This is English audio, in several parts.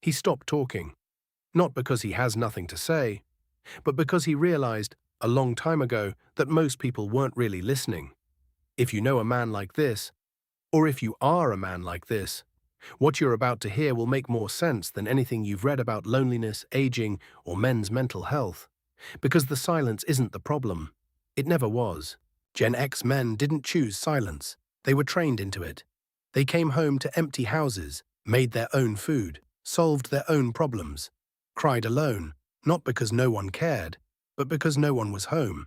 He stopped talking, not because he has nothing to say, but because he realized a long time ago that most people weren't really listening. If you know a man like this, or if you are a man like this, what you're about to hear will make more sense than anything you've read about loneliness, aging, or men's mental health. Because the silence isn't the problem. It never was. Gen X men didn't choose silence. They were trained into it. They came home to empty houses, made their own food, solved their own problems, cried alone, not because no one cared, but because no one was home.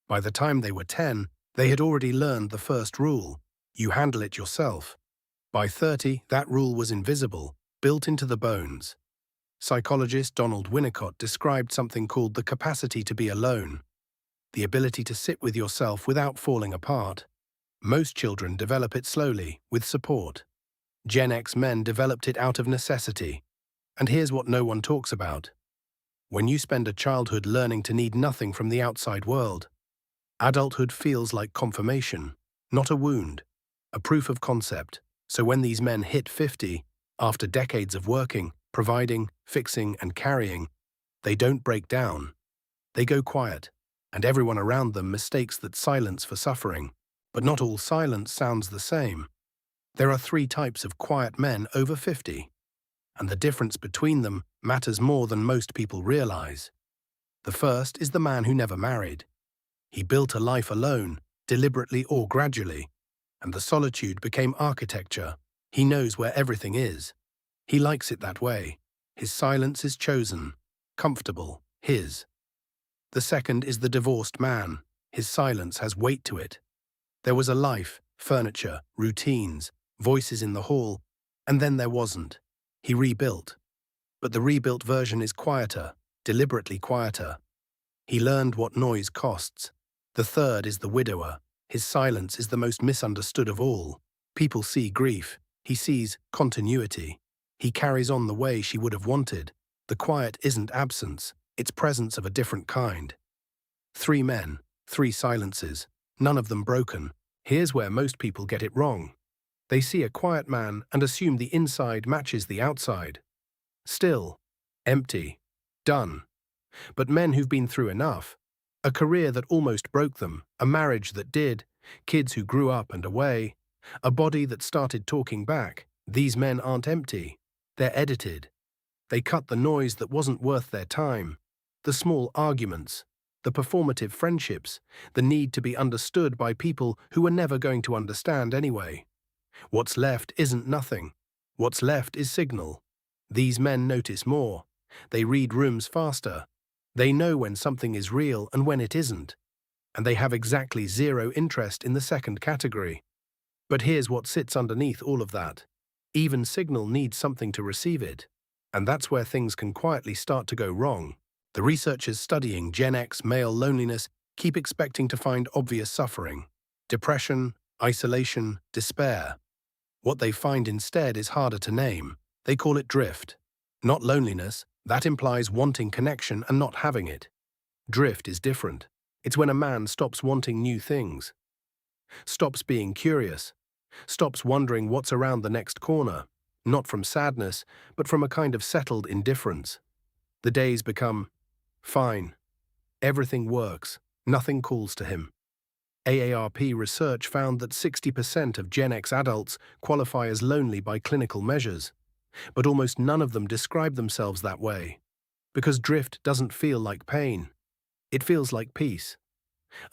By the time they were 10, they had already learned the first rule: you handle it yourself. By 30, that rule was invisible, built into the bones. Psychologist Donald Winnicott described something called the capacity to be alone, the ability to sit with yourself without falling apart. Most children develop it slowly, with support. Gen X men developed it out of necessity. And here's what no one talks about. When you spend a childhood learning to need nothing from the outside world, adulthood feels like confirmation, not a wound, a proof of concept. So when these men hit 50, after decades of working, providing, fixing, and carrying, they don't break down. They go quiet, and everyone around them mistakes that silence for suffering. But not all silence sounds the same. There are 3 types of quiet men over 50, and the difference between them matters more than most people realize. The first is the man who never married. He built a life alone, deliberately or gradually, and the solitude became architecture. He knows where everything is. He likes it that way. His silence is chosen, comfortable, his. The second is the divorced man. His silence has weight to it. There was a life, furniture, routines, voices in the hall, and then there wasn't. He rebuilt. But the rebuilt version is quieter, deliberately quieter. He learned what noise costs. The third is the widower. His silence is the most misunderstood of all. People see grief. He sees continuity. He carries on the way she would have wanted. The quiet isn't absence, it's presence of a different kind. 3 men, 3 silences, none of them broken. Here's where most people get it wrong. They see a quiet man and assume the inside matches the outside. Still, empty, done. But men who've been through enough, a career that almost broke them, a marriage that did, kids who grew up and away, a body that started talking back, these men aren't empty. They're edited. They cut the noise that wasn't worth their time, the small arguments, the performative friendships, the need to be understood by people who were never going to understand anyway. What's left isn't nothing. What's left is signal. These men notice more. They read rooms faster. They know when something is real and when it isn't. And they have exactly 0 interest in the second category. But here's what sits underneath all of that. Even signal needs something to receive it. And that's where things can quietly start to go wrong. The researchers studying Gen X male loneliness keep expecting to find obvious suffering: depression, isolation, despair. What they find instead is harder to name. They call it drift. Not loneliness. That implies wanting connection and not having it. Drift is different. It's when a man stops wanting new things, stops being curious, stops wondering what's around the next corner, not from sadness, but from a kind of settled indifference. The days become fine. Everything works. Nothing calls to him. AARP research found that 60% of Gen X adults qualify as lonely by clinical measures, but almost none of them describe themselves that way. Because drift doesn't feel like pain. It feels like peace.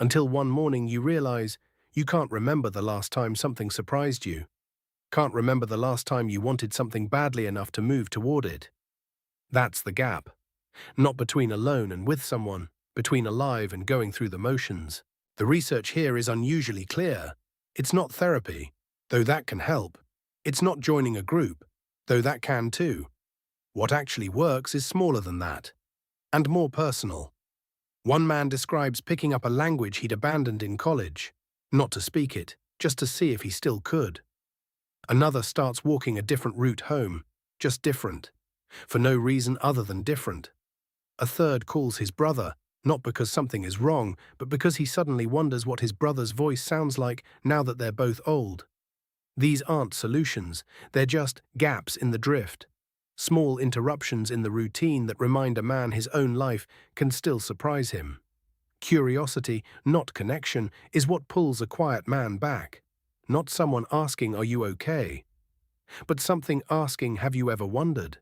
Until one morning you realize you can't remember the last time something surprised you. Can't remember the last time you wanted something badly enough to move toward it. That's the gap. Not between alone and with someone, between alive and going through the motions. The research here is unusually clear. It's not therapy, though that can help. It's not joining a group, though that can too. What actually works is smaller than that, and more personal. One man describes picking up a language he'd abandoned in college, not to speak it, just to see if he still could. Another starts walking a different route home, just different, for no reason other than different. A third calls his brother, not because something is wrong, but because he suddenly wonders what his brother's voice sounds like now that they're both old. These aren't solutions, they're just gaps in the drift. Small interruptions in the routine that remind a man his own life can still surprise him. Curiosity, not connection, is what pulls a quiet man back. Not someone asking, "Are you okay?" but something asking, "Have you ever wondered?"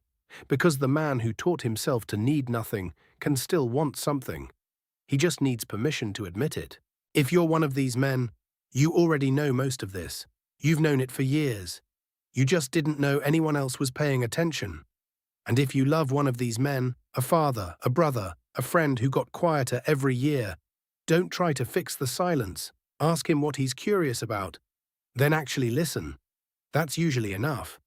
Because the man who taught himself to need nothing can still want something. He just needs permission to admit it. If you're one of these men, you already know most of this. You've known it for years. You just didn't know anyone else was paying attention. And if you love one of these men, a father, a brother, a friend who got quieter every year, don't try to fix the silence. Ask him what he's curious about. Then actually listen. That's usually enough.